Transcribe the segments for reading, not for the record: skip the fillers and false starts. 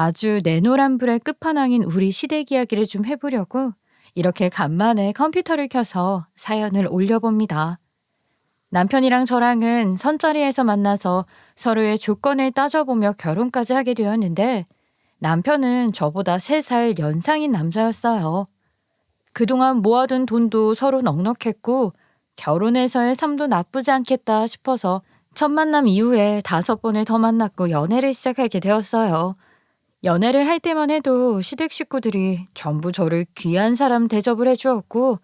아주 내노란불의 끝판왕인 우리 시댁 이야기를 좀 해보려고 이렇게 간만에 컴퓨터를 켜서 사연을 올려봅니다. 남편이랑 저랑은 선자리에서 만나서 서로의 조건을 따져보며 결혼까지 하게 되었는데 남편은 저보다 3살 연상인 남자였어요. 그동안 모아둔 돈도 서로 넉넉했고 결혼해서의 삶도 나쁘지 않겠다 싶어서 첫 만남 이후에 5번을 더 만났고 연애를 시작하게 되었어요. 연애를 할 때만 해도 시댁 식구들이 전부 저를 귀한 사람 대접을 해주었고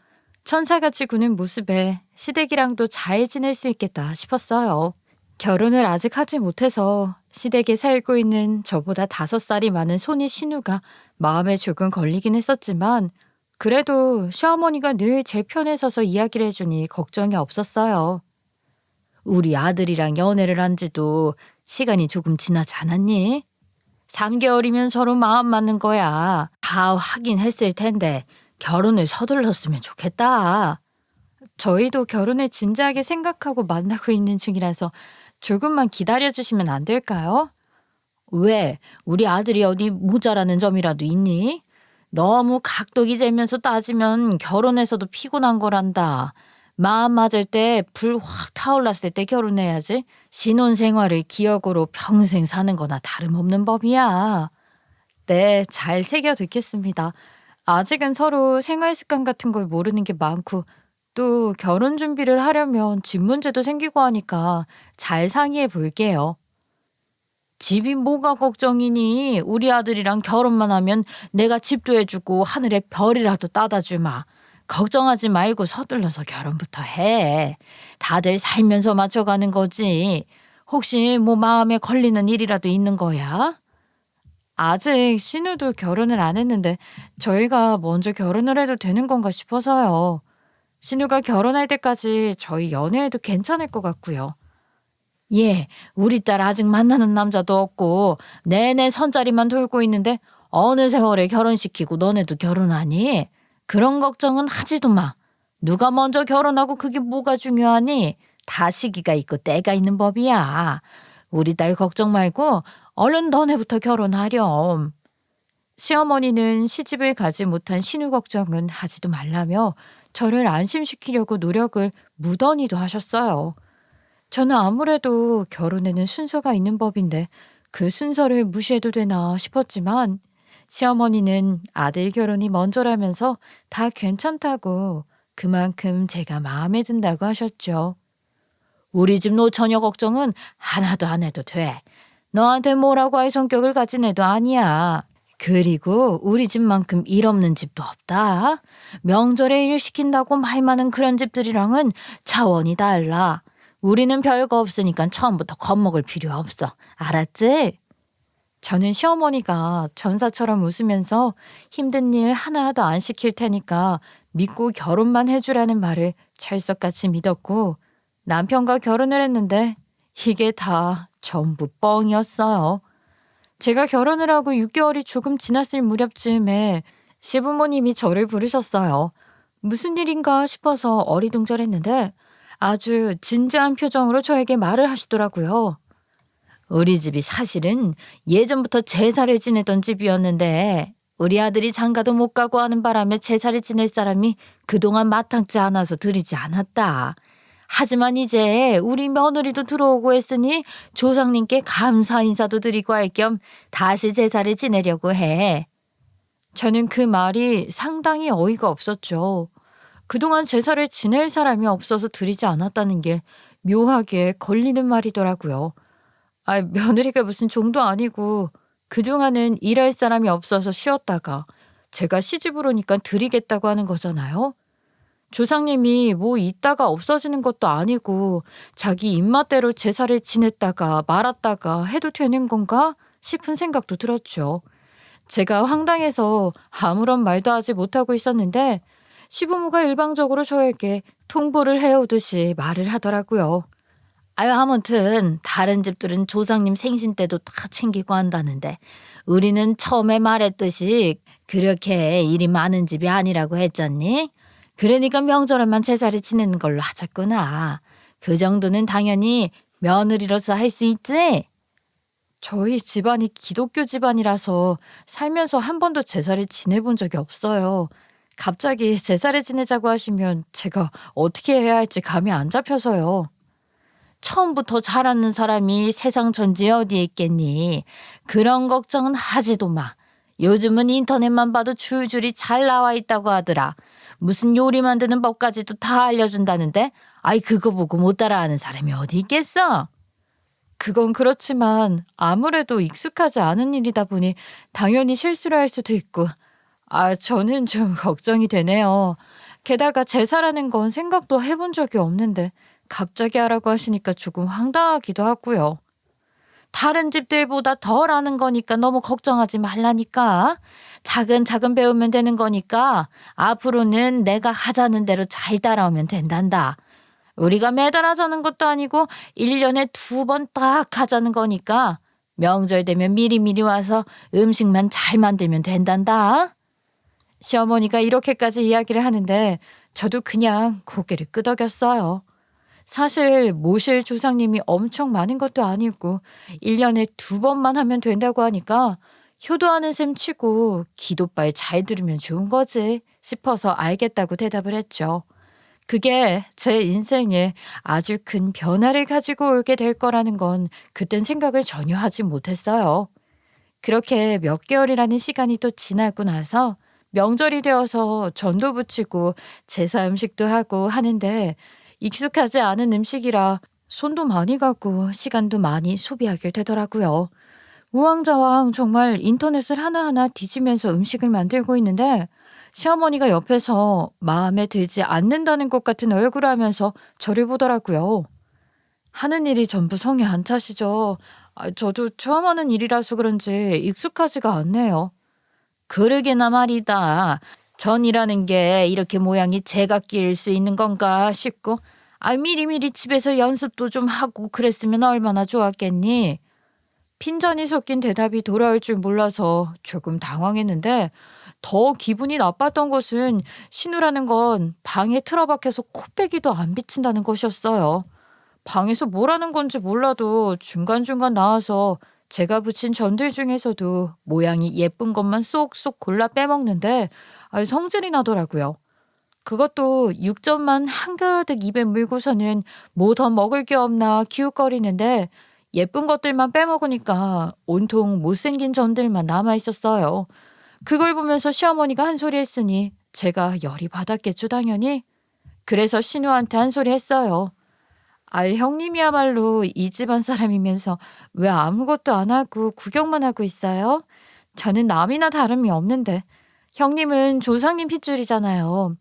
천사같이 구는 모습에 시댁이랑도 잘 지낼 수 있겠다 싶었어요. 결혼을 아직 하지 못해서 시댁에 살고 있는 저보다 5살이 많은 손이 신우가 마음에 조금 걸리긴 했었지만 그래도 시어머니가 늘 제 편에 서서 이야기를 해주니 걱정이 없었어요. 우리 아들이랑 연애를 한 지도 시간이 조금 지나지 않았니? 3개월이면 서로 마음 맞는 거야. 다 하긴 했을 텐데 결혼을 서둘렀으면 좋겠다. 저희도 결혼을 진지하게 생각하고 만나고 있는 중이라서 조금만 기다려주시면 안 될까요? 왜? 우리 아들이 어디 모자라는 점이라도 있니? 너무 각도기 재면서 따지면 결혼해서도 피곤한 거란다. 마음 맞을 때 불 확 타올랐을 때 결혼해야지. 신혼생활을 기억으로 평생 사는 거나 다름없는 법이야. 네, 잘 새겨 듣겠습니다. 아직은 서로 생활 습관 같은 걸 모르는 게 많고 또 결혼 준비를 하려면 집 문제도 생기고 하니까 잘 상의해 볼게요. 집이 뭐가 걱정이니? 우리 아들이랑 결혼만 하면 내가 집도 해주고 하늘에 별이라도 따다 주마. 걱정하지 말고 서둘러서 결혼부터 해. 다들 살면서 맞춰가는 거지. 혹시 뭐 마음에 걸리는 일이라도 있는 거야? 아직 신우도 결혼을 안 했는데 저희가 먼저 결혼을 해도 되는 건가 싶어서요. 신우가 결혼할 때까지 저희 연애해도 괜찮을 것 같고요. 예, 우리 딸 아직 만나는 남자도 없고 내내 선자리만 돌고 있는데 어느 세월에 결혼시키고 너네도 결혼하니? 그런 걱정은 하지도 마. 누가 먼저 결혼하고 그게 뭐가 중요하니? 다 시기가 있고 때가 있는 법이야. 우리 딸 걱정 말고 얼른 너네부터 결혼하렴. 시어머니는 시집을 가지 못한 신우 걱정은 하지도 말라며 저를 안심시키려고 노력을 무던히도 하셨어요. 저는 아무래도 결혼에는 순서가 있는 법인데 그 순서를 무시해도 되나 싶었지만 시어머니는 아들 결혼이 먼저라면서 다 괜찮다고 그만큼 제가 마음에 든다고 하셨죠. 우리 집 노처녀 걱정은 하나도 안 해도 돼. 너한테 뭐라고 할 성격을 가진 애도 아니야. 그리고 우리 집만큼 일 없는 집도 없다. 명절에 일 시킨다고 말 많은 그런 집들이랑은 차원이 달라. 우리는 별거 없으니까 처음부터 겁먹을 필요 없어. 알았지? 저는 시어머니가 전사처럼 웃으면서 힘든 일 하나도 안 시킬 테니까 믿고 결혼만 해주라는 말을 철석같이 믿었고 남편과 결혼을 했는데 이게 다 전부 뻥이었어요. 제가 결혼을 하고 6개월이 조금 지났을 무렵쯤에 시부모님이 저를 부르셨어요. 무슨 일인가 싶어서 어리둥절했는데 아주 진지한 표정으로 저에게 말을 하시더라고요. 우리 집이 사실은 예전부터 제사를 지내던 집이었는데 우리 아들이 장가도 못 가고 하는 바람에 제사를 지낼 사람이 그동안 마땅치 않아서 드리지 않았다. 하지만 이제 우리 며느리도 들어오고 했으니 조상님께 감사 인사도 드리고 할 겸 다시 제사를 지내려고 해. 저는 그 말이 상당히 어이가 없었죠. 그동안 제사를 지낼 사람이 없어서 드리지 않았다는 게 묘하게 걸리는 말이더라고요. 며느리가 무슨 종도 아니고 그동안은 일할 사람이 없어서 쉬었다가 제가 시집을 오니까 드리겠다고 하는 거잖아요. 조상님이 뭐 있다가 없어지는 것도 아니고 자기 입맛대로 제사를 지냈다가 말았다가 해도 되는 건가 싶은 생각도 들었죠. 제가 황당해서 아무런 말도 하지 못하고 있었는데 시부모가 일방적으로 저에게 통보를 해오듯이 말을 하더라고요. 아무튼 다른 집들은 조상님 생신 때도 다 챙기고 한다는데 우리는 처음에 말했듯이 그렇게 일이 많은 집이 아니라고 했잖니? 그러니까 명절에만 제사를 지내는 걸로 하자꾸나. 그 정도는 당연히 며느리로서 할 수 있지? 저희 집안이 기독교 집안이라서 살면서 한 번도 제사를 지내본 적이 없어요. 갑자기 제사를 지내자고 하시면 제가 어떻게 해야 할지 감이 안 잡혀서요. 처음부터 잘하는 사람이 세상 천지에 어디에 있겠니? 그런 걱정은 하지도 마. 요즘은 인터넷만 봐도 줄줄이 잘 나와 있다고 하더라. 무슨 요리 만드는 법까지도 다 알려준다는데? 아이, 그거 보고 못 따라하는 사람이 어디 있겠어? 그건 그렇지만 아무래도 익숙하지 않은 일이다 보니 당연히 실수를 할 수도 있고, 저는 좀 걱정이 되네요. 게다가 제사라는 건 생각도 해본 적이 없는데 갑자기 하라고 하시니까 조금 황당하기도 하고요. 다른 집들보다 덜 하는 거니까 너무 걱정하지 말라니까. 차근차근 배우면 되는 거니까 앞으로는 내가 하자는 대로 잘 따라오면 된단다. 우리가 매달 하자는 것도 아니고 1년에 2번 딱 하자는 거니까 명절 되면 미리미리 와서 음식만 잘 만들면 된단다. 시어머니가 이렇게까지 이야기를 하는데 저도 그냥 고개를 끄덕였어요. 사실 모실 조상님이 엄청 많은 것도 아니고 1년에 2번만 하면 된다고 하니까 효도하는 셈 치고 기도빨 잘 들으면 좋은 거지 싶어서 알겠다고 대답을 했죠. 그게 제 인생에 아주 큰 변화를 가지고 오게 될 거라는 건 그땐 생각을 전혀 하지 못했어요. 그렇게 몇 개월이라는 시간이 또 지나고 나서 명절이 되어서 전도 붙이고 제사 음식도 하고 하는데 익숙하지 않은 음식이라 손도 많이 가고 시간도 많이 소비하게 되더라고요. 우왕좌왕 정말 인터넷을 하나하나 뒤지면서 음식을 만들고 있는데 시어머니가 옆에서 마음에 들지 않는다는 것 같은 얼굴을 하면서 저를 보더라고요. 하는 일이 전부 성에 안 차시죠. 저도 처음 하는 일이라서 그런지 익숙하지가 않네요. 그러게나 말이다. 전이라는 게 이렇게 모양이 제각기일 수 있는 건가 싶고, 미리미리 집에서 연습도 좀 하고 그랬으면 얼마나 좋았겠니? 핀잔이 섞인 대답이 돌아올 줄 몰라서 조금 당황했는데 더 기분이 나빴던 것은 신우라는 건 방에 틀어박혀서 코빼기도 안 비친다는 것이었어요. 방에서 뭘 하는 건지 몰라도 중간중간 나와서 제가 붙인 전들 중에서도 모양이 예쁜 것만 쏙쏙 골라 빼먹는데 성질이 나더라고요. 그것도 육전만 한가득 입에 물고서는 뭐 더 먹을 게 없나 기웃거리는데 예쁜 것들만 빼먹으니까 온통 못생긴 전들만 남아있었어요. 그걸 보면서 시어머니가 한 소리 했으니 제가 열이 받았겠죠, 당연히. 그래서 신우한테 한 소리 했어요. 형님이야말로 이 집안 사람이면서 왜 아무것도 안 하고 구경만 하고 있어요? 저는 남이나 다름이 없는데. 형님은 조상님 핏줄이잖아요.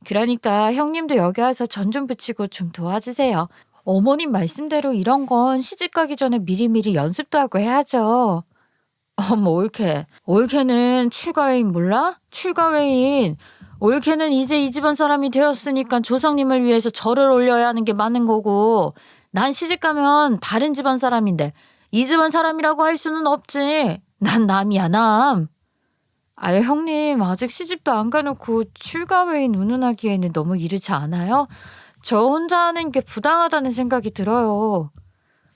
그러니까 형님도 여기 와서 전 좀 붙이고 좀 도와주세요. 어머님 말씀대로 이런 건 시집 가기 전에 미리미리 연습도 하고 해야죠. 어머, 올케. 올케는 출가회인 몰라? 출가회인. 올케는 이제 이 집안 사람이 되었으니까 조상님을 위해서 절을 올려야 하는 게 맞는 거고, 난 시집 가면 다른 집안 사람인데 이 집안 사람이라고 할 수는 없지. 난 남이야, 남. 형님 아직 시집도 안 가놓고 출가회인 운운하기에는 너무 이르지 않아요? 저 혼자 하는 게 부당하다는 생각이 들어요.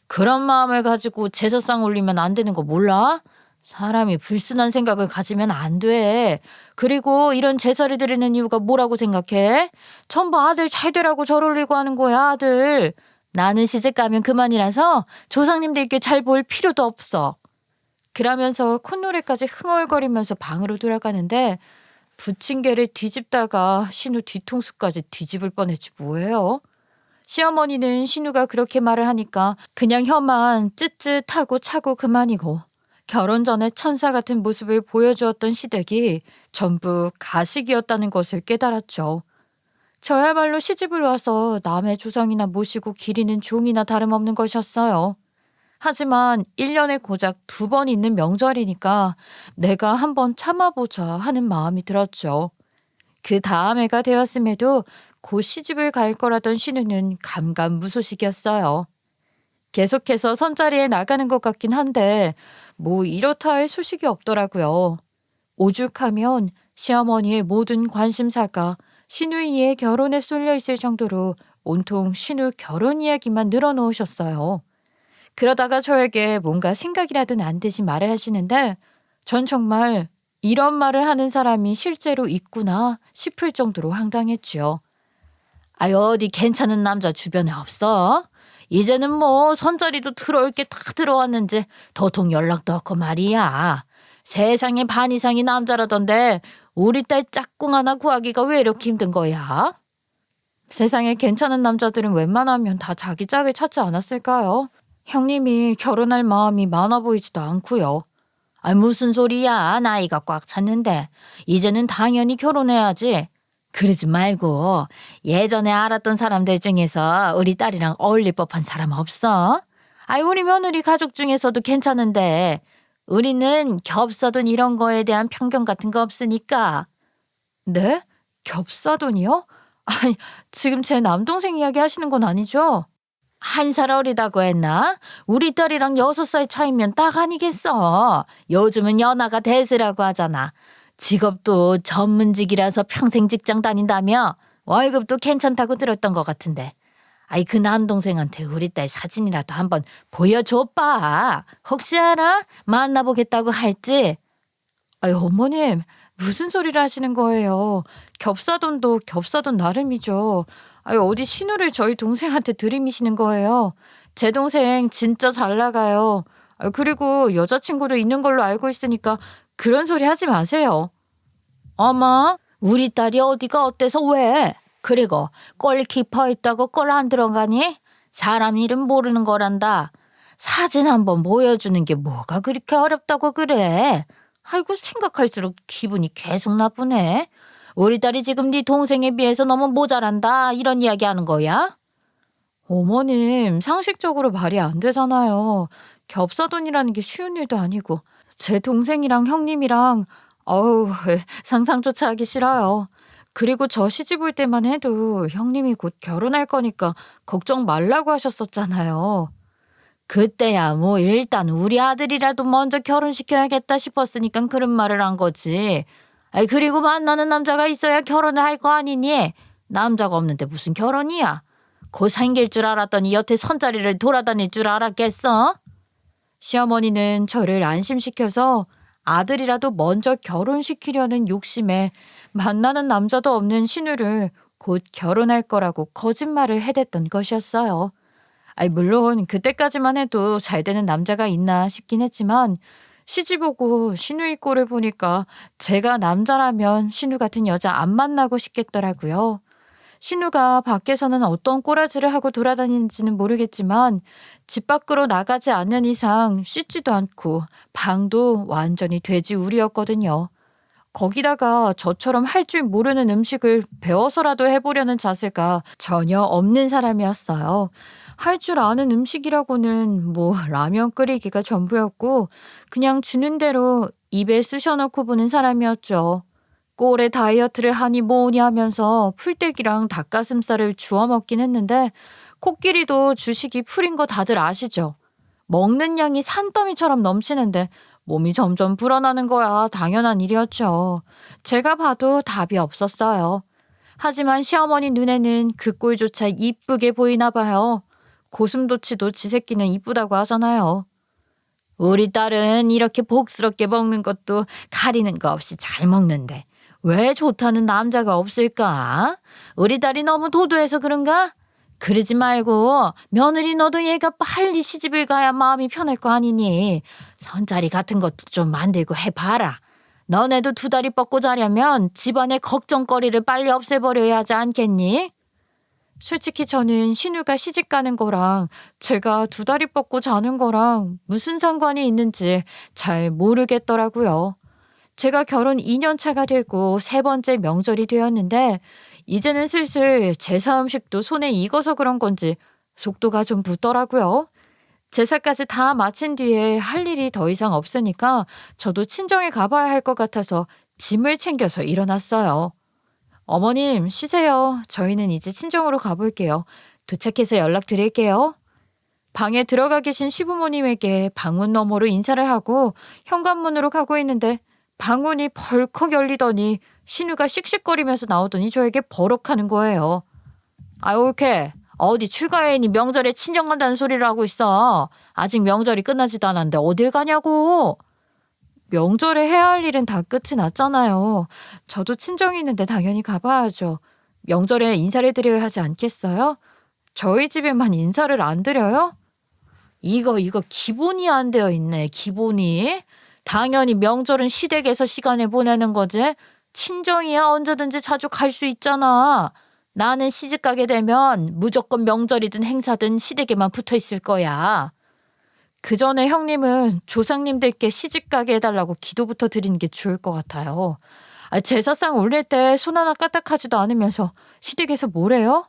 그런 마음을 가지고 제사상 올리면 안 되는 거 몰라? 사람이 불순한 생각을 가지면 안 돼. 그리고 이런 제사를 드리는 이유가 뭐라고 생각해? 전부 아들 잘 되라고 절 올리고 하는 거야, 아들. 나는 시집 가면 그만이라서 조상님들께 잘 보일 필요도 없어. 그러면서 콧노래까지 흥얼거리면서 방으로 돌아가는데 부침개를 뒤집다가 신우 뒤통수까지 뒤집을 뻔했지 뭐예요. 시어머니는 신우가 그렇게 말을 하니까 그냥 혀만 쯧쯧하고 차고 그만이고, 결혼 전에 천사 같은 모습을 보여주었던 시댁이 전부 가식이었다는 것을 깨달았죠. 저야말로 시집을 와서 남의 조상이나 모시고 기리는 종이나 다름없는 것이었어요. 하지만 1년에 고작 2번 있는 명절이니까 내가 한번 참아보자 하는 마음이 들었죠. 그 다음 해가 되었음에도 곧 시집을 갈 거라던 신우는 감감무소식이었어요. 계속해서 선자리에 나가는 것 같긴 한데 뭐 이렇다 할 소식이 없더라고요. 오죽하면 시어머니의 모든 관심사가 신우이의 결혼에 쏠려 있을 정도로 온통 신우 결혼 이야기만 늘어놓으셨어요. 그러다가 저에게 뭔가 생각이라도 난 듯이 말을 하시는데 전 정말 이런 말을 하는 사람이 실제로 있구나 싶을 정도로 황당했지요. 아유, 어디 괜찮은 남자 주변에 없어? 이제는 뭐 선자리도 들어올 게 다 들어왔는지 도통 연락도 없고 말이야. 세상에 반 이상이 남자라던데 우리 딸 짝꿍 하나 구하기가 왜 이렇게 힘든 거야? 세상에 괜찮은 남자들은 웬만하면 다 자기 짝을 찾지 않았을까요? 형님이 결혼할 마음이 많아 보이지도 않고요. 아, 무슨 소리야. 나이가 꽉 찼는데. 이제는 당연히 결혼해야지. 그러지 말고 예전에 알았던 사람들 중에서 우리 딸이랑 어울릴 법한 사람 없어? 아이, 우리 며느리 가족 중에서도 괜찮은데 우리는 겹사돈 이런 거에 대한 편견 같은 거 없으니까. 네? 겹사돈이요? 아니, 지금 제 남동생 이야기 하시는 건 아니죠? 한 살 어리다고 했나? 우리 딸이랑 6살 차이면 딱 아니겠어. 요즘은 연하가 대세라고 하잖아. 직업도 전문직이라서 평생 직장 다닌다며? 월급도 괜찮다고 들었던 것 같은데. 아이, 그 남동생한테 우리 딸 사진이라도 한번 보여줘봐. 혹시 알아? 만나보겠다고 할지. 아이, 어머님, 무슨 소리를 하시는 거예요? 겹사돈도 겹사돈 나름이죠. 아이, 어디 신우를 저희 동생한테 들이미시는 거예요. 제 동생 진짜 잘 나가요. 그리고 여자친구도 있는 걸로 알고 있으니까 그런 소리 하지 마세요. 어머, 우리 딸이 어디가 어때서 왜? 그리고 골키퍼 있다고 골 안 들어가니? 사람 이름 모르는 거란다. 사진 한번 보여주는 게 뭐가 그렇게 어렵다고 그래? 아이고, 생각할수록 기분이 계속 나쁘네. 우리 딸이 지금 네 동생에 비해서 너무 모자란다 이런 이야기 하는 거야? 어머님, 상식적으로 말이 안 되잖아요. 겹사돈이라는 게 쉬운 일도 아니고 제 동생이랑 형님이랑 어우, 상상조차 하기 싫어요. 그리고 저 시집 올 때만 해도 형님이 곧 결혼할 거니까 걱정 말라고 하셨었잖아요. 그때야 뭐 일단 우리 아들이라도 먼저 결혼시켜야겠다 싶었으니까 그런 말을 한 거지. 아이, 그리고 만나는 남자가 있어야 결혼을 할 거 아니니? 남자가 없는데 무슨 결혼이야? 곧 생길 줄 알았더니 여태 선자리를 돌아다닐 줄 알았겠어? 시어머니는 저를 안심시켜서 아들이라도 먼저 결혼시키려는 욕심에 만나는 남자도 없는 신우를 곧 결혼할 거라고 거짓말을 해댔던 것이었어요. 아이, 물론 그때까지만 해도 잘 되는 남자가 있나 싶긴 했지만 시집 오고 신우이 꼴을 보니까 제가 남자라면 신우 같은 여자 안 만나고 싶겠더라고요. 신우가 밖에서는 어떤 꼬라지를 하고 돌아다니는지는 모르겠지만 집 밖으로 나가지 않는 이상 씻지도 않고 방도 완전히 돼지우리였거든요. 거기다가 저처럼 할 줄 모르는 음식을 배워서라도 해보려는 자세가 전혀 없는 사람이었어요. 할 줄 아는 음식이라고는 뭐 라면 끓이기가 전부였고 그냥 주는 대로 입에 쑤셔넣고 보는 사람이었죠. 꼴에 다이어트를 하니 뭐니 하면서 풀떼기랑 닭가슴살을 주워 먹긴 했는데 코끼리도 주식이 풀인 거 다들 아시죠? 먹는 양이 산더미처럼 넘치는데 몸이 점점 불어나는 거야 당연한 일이었죠. 제가 봐도 답이 없었어요. 하지만 시어머니 눈에는 그 꼴조차 이쁘게 보이나 봐요. 고슴도치도 지 새끼는 이쁘다고 하잖아요. 우리 딸은 이렇게 복스럽게 먹는 것도 가리는 거 없이 잘 먹는데 왜 좋다는 남자가 없을까? 우리 딸이 너무 도도해서 그런가? 그러지 말고 며느리 너도 얘가 빨리 시집을 가야 마음이 편할 거 아니니. 선자리 같은 것도 좀 만들고 해봐라. 너네도 2다리 뻗고 자려면 집안의 걱정거리를 빨리 없애버려야 하지 않겠니? 솔직히 저는 신우가 시집 가는 거랑 제가 2다리 뻗고 자는 거랑 무슨 상관이 있는지 잘 모르겠더라고요. 제가 결혼 2년 차가 되고 3번째 명절이 되었는데 이제는 슬슬 제사 음식도 손에 익어서 그런 건지 속도가 좀 붙더라고요. 제사까지 다 마친 뒤에 할 일이 더 이상 없으니까 저도 친정에 가봐야 할 것 같아서 짐을 챙겨서 일어났어요. 어머님, 쉬세요. 저희는 이제 친정으로 가볼게요. 도착해서 연락드릴게요. 방에 들어가 계신 시부모님에게 방문 너머로 인사를 하고 현관문으로 가고 있는데 방문이 벌컥 열리더니 신우가 씩씩거리면서 나오더니 저에게 버럭하는 거예요. 아, 옳게. 어디 출가해니 명절에 친정 간다는 소리를 하고 있어. 아직 명절이 끝나지도 않았는데 어딜 가냐고. 명절에 해야 할 일은 다 끝이 났잖아요. 저도 친정이 있는데 당연히 가봐야죠. 명절에 인사를 드려야 하지 않겠어요? 저희 집에만 인사를 안 드려요? 이거 기본이 안 되어 있네. 기본이. 당연히 명절은 시댁에서 시간을 보내는 거지. 친정이야 언제든지 자주 갈 수 있잖아. 나는 시집 가게 되면 무조건 명절이든 행사든 시댁에만 붙어 있을 거야. 그 전에 형님은 조상님들께 시집 가게 해달라고 기도부터 드리는 게 좋을 것 같아요. 제사상 올릴 때 손 하나 까딱하지도 않으면서 시댁에서 뭐래요?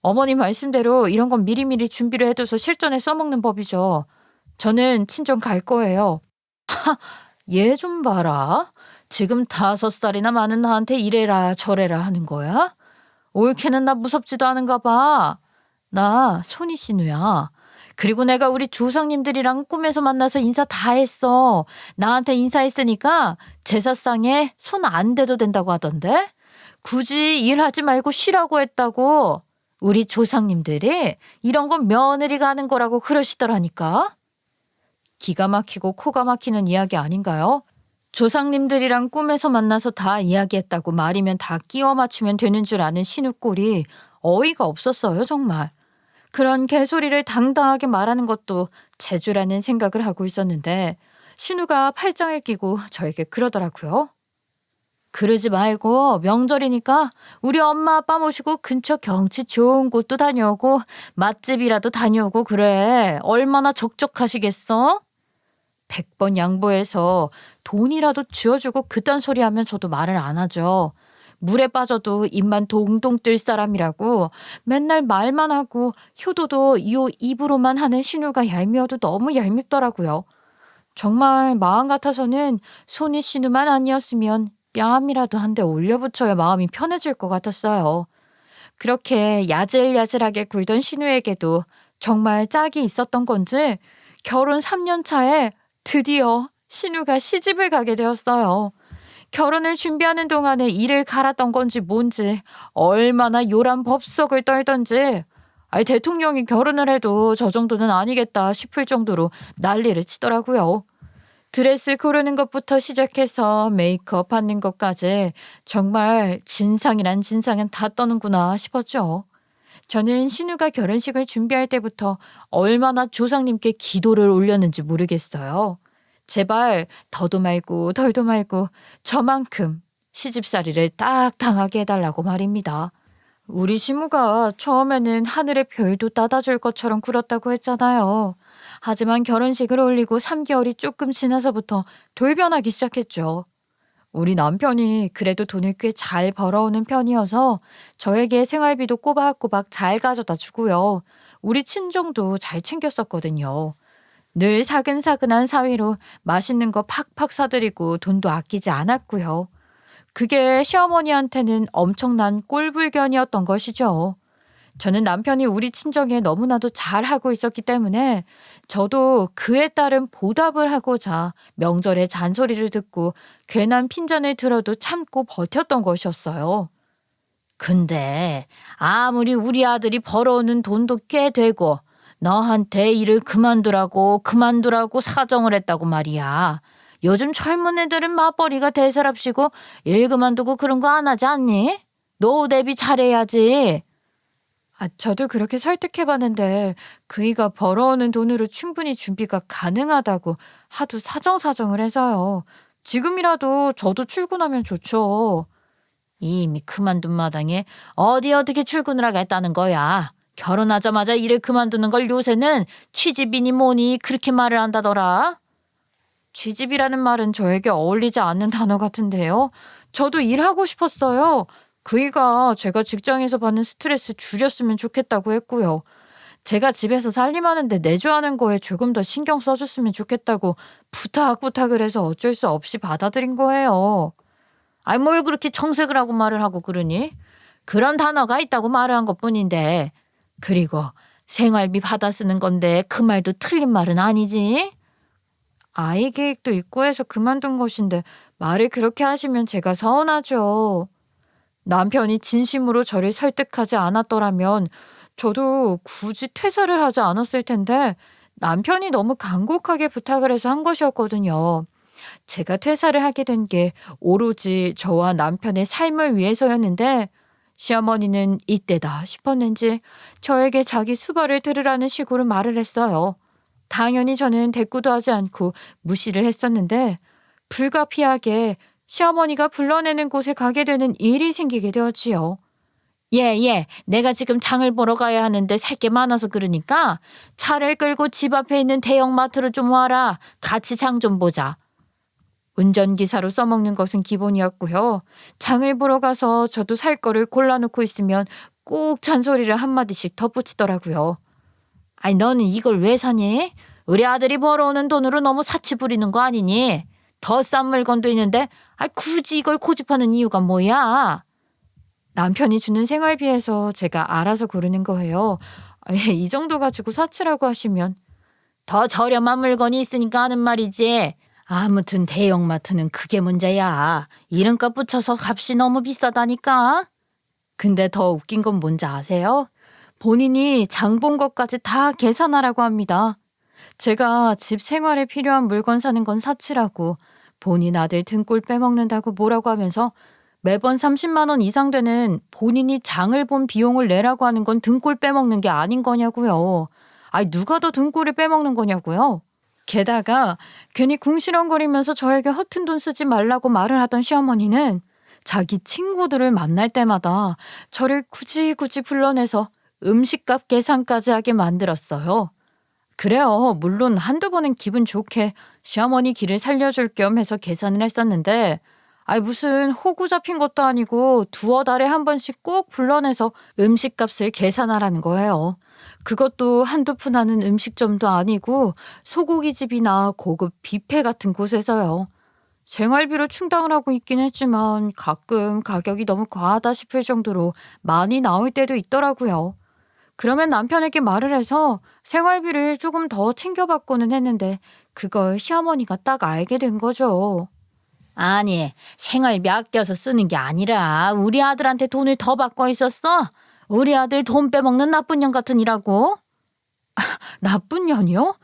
어머니 말씀대로 이런 건 미리미리 준비를 해둬서 실전에 써먹는 법이죠. 저는 친정 갈 거예요. 얘 좀 봐라. 지금 5살이나 많은 나한테 이래라 저래라 하는 거야? 올케는 나 무섭지도 않은가 봐. 나 손이신우야. 그리고 내가 우리 조상님들이랑 꿈에서 만나서 인사 다 했어. 나한테 인사했으니까 제사상에 손 안 대도 된다고 하던데? 굳이 일하지 말고 쉬라고 했다고. 우리 조상님들이 이런 건 며느리가 하는 거라고 그러시더라니까. 기가 막히고 코가 막히는 이야기 아닌가요? 조상님들이랑 꿈에서 만나서 다 이야기했다고 말이면 다 끼워 맞추면 되는 줄 아는 신우꼴이 어이가 없었어요, 정말. 그런 개소리를 당당하게 말하는 것도 재주라는 생각을 하고 있었는데 신우가 팔짱을 끼고 저에게 그러더라고요. 그러지 말고 명절이니까 우리 엄마 아빠 모시고 근처 경치 좋은 곳도 다녀오고 맛집이라도 다녀오고 그래. 얼마나 적적하시겠어? 100번 양보해서 돈이라도 쥐어주고 그딴 소리 하면 저도 말을 안 하죠. 물에 빠져도 입만 동동 뜰 사람이라고 맨날 말만 하고 효도도 요 입으로만 하는 신우가 얄미워도 너무 얄밉더라고요. 정말 마음 같아서는 손이 신우만 아니었으면 뺨이라도 한 대 올려붙여야 마음이 편해질 것 같았어요. 그렇게 야질야질하게 굴던 신우에게도 정말 짝이 있었던 건지 결혼 3년 차에 드디어 신우가 시집을 가게 되었어요. 결혼을 준비하는 동안에 일을 갈았던 건지 뭔지 얼마나 요란 법석을 떨던지 대통령이 결혼을 해도 저 정도는 아니겠다 싶을 정도로 난리를 치더라고요. 드레스 고르는 것부터 시작해서 메이크업 하는 것까지 정말 진상이란 진상은 다 떠는구나 싶었죠. 저는 신우가 결혼식을 준비할 때부터 얼마나 조상님께 기도를 올렸는지 모르겠어요. 제발 더도 말고 덜도 말고 저만큼 시집살이를 딱 당하게 해달라고 말입니다. 우리 시무가 처음에는 하늘의 별도 따다줄 것처럼 굴었다고 했잖아요. 하지만 결혼식을 올리고 3개월이 조금 지나서부터 돌변하기 시작했죠. 우리 남편이 그래도 돈을 꽤 잘 벌어오는 편이어서 저에게 생활비도 꼬박꼬박 잘 가져다 주고요. 우리 친정도 잘 챙겼었거든요. 늘 사근사근한 사위로 맛있는 거 팍팍 사드리고 돈도 아끼지 않았고요. 그게 시어머니한테는 엄청난 꼴불견이었던 것이죠. 저는 남편이 우리 친정에 너무나도 잘하고 있었기 때문에 저도 그에 따른 보답을 하고자 명절에 잔소리를 듣고 괜한 핀잔을 들어도 참고 버텼던 것이었어요. 근데 아무리 우리 아들이 벌어오는 돈도 꽤 되고 너한테 일을 그만두라고 사정을 했다고 말이야. 요즘 젊은 애들은 맞벌이가 대세랍시고 일 그만두고 그런 거 안 하지 않니? 노후 대비 잘해야지. 저도 그렇게 설득해봤는데 그이가 벌어오는 돈으로 충분히 준비가 가능하다고 하도 사정사정을 해서요. 지금이라도 저도 출근하면 좋죠. 이미 그만둔 마당에 어떻게 출근을 하겠다는 거야. 결혼하자마자 일을 그만두는 걸 요새는 취집이니 뭐니 그렇게 말을 한다더라. 취집이라는 말은 저에게 어울리지 않는 단어 같은데요. 저도 일하고 싶었어요. 그이가 제가 직장에서 받는 스트레스 줄였으면 좋겠다고 했고요. 제가 집에서 살림하는데 내조하는 거에 조금 더 신경 써줬으면 좋겠다고 부탁을 해서 어쩔 수 없이 받아들인 거예요. 뭘 그렇게 정색을 하고 말을 하고 그러니? 그런 단어가 있다고 말을 한 것뿐인데. 그리고 생활비 받아 쓰는 건데 그 말도 틀린 말은 아니지? 아이 계획도 있고 해서 그만둔 것인데 말을 그렇게 하시면 제가 서운하죠. 남편이 진심으로 저를 설득하지 않았더라면 저도 굳이 퇴사를 하지 않았을 텐데 남편이 너무 간곡하게 부탁을 해서 한 것이었거든요. 제가 퇴사를 하게 된 게 오로지 저와 남편의 삶을 위해서였는데 시어머니는 이때다 싶었는지 저에게 자기 수발을 들으라는 식으로 말을 했어요. 당연히 저는 대꾸도 하지 않고 무시를 했었는데 불가피하게 시어머니가 불러내는 곳에 가게 되는 일이 생기게 되었지요. 예, 내가 지금 장을 보러 가야 하는데 살 게 많아서 그러니까 차를 끌고 집 앞에 있는 대형마트로 좀 와라. 같이 장 좀 보자. 운전기사로 써먹는 것은 기본이었고요. 장을 보러 가서 저도 살 거를 골라놓고 있으면 꼭 잔소리를 한마디씩 덧붙이더라고요. 아니, 너는 이걸 왜 사니? 우리 아들이 벌어오는 돈으로 너무 사치 부리는 거 아니니? 더 싼 물건도 있는데 굳이 이걸 고집하는 이유가 뭐야? 남편이 주는 생활비에서 제가 알아서 고르는 거예요. 이 정도 가지고 사치라고 하시면 더 저렴한 물건이 있으니까 하는 말이지. 아무튼 대형마트는 그게 문제야. 이름값 붙여서 값이 너무 비싸다니까. 근데 더 웃긴 건 뭔지 아세요? 본인이 장 본 것까지 다 계산하라고 합니다. 제가 집 생활에 필요한 물건 사는 건 사치라고 본인 아들 등골 빼먹는다고 뭐라고 하면서 매번 30만 원 이상 되는 본인이 장을 본 비용을 내라고 하는 건 등골 빼먹는 게 아닌 거냐고요. 누가 더 등골을 빼먹는 거냐고요. 게다가 괜히 궁시렁거리면서 저에게 허튼 돈 쓰지 말라고 말을 하던 시어머니는 자기 친구들을 만날 때마다 저를 굳이 불러내서 음식값 계산까지 하게 만들었어요. 그래요. 물론 한두 번은 기분 좋게 시어머니 길을 살려줄 겸 해서 계산을 했었는데 무슨 호구 잡힌 것도 아니고 두어 달에 한 번씩 꼭 불러내서 음식값을 계산하라는 거예요. 그것도 한두 푼 하는 음식점도 아니고 소고기집이나 고급 뷔페 같은 곳에서요. 생활비로 충당을 하고 있긴 했지만 가끔 가격이 너무 과하다 싶을 정도로 많이 나올 때도 있더라고요. 그러면 남편에게 말을 해서 생활비를 조금 더 챙겨받고는 했는데 그걸 시어머니가 딱 알게 된 거죠. 아니, 생활비 아껴서 쓰는 게 아니라 우리 아들한테 돈을 더 받고 있었어? 우리 아들 돈 빼먹는 나쁜 년 같은 이라고? 나쁜 년이요?